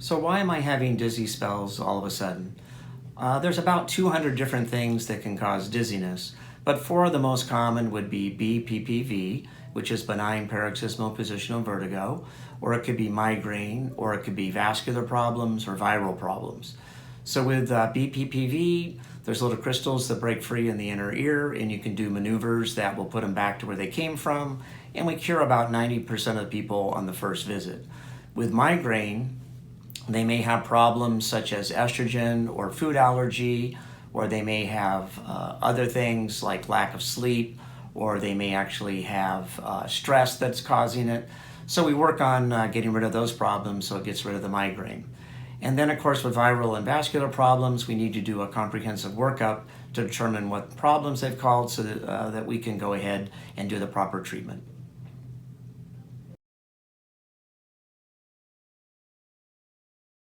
So why am I having dizzy spells all of a sudden? There's about 200 different things that can cause dizziness, but four of the most common would be BPPV, which is benign paroxysmal positional vertigo, or it could be migraine, or it could be vascular problems or viral problems. So with BPPV, there's little crystals that break free in the inner ear, and you can do maneuvers that will put them back to where they came from, and we cure about 90% of the people on the first visit. With migraine, they may have problems such as estrogen or food allergy, or they may have other things like lack of sleep, or they may actually have stress that's causing it. So we work on getting rid of those problems so it gets rid of the migraine. And then, of course, with viral and vascular problems, we need to do a comprehensive workup to determine what problems they've caused so that we can go ahead and do the proper treatment.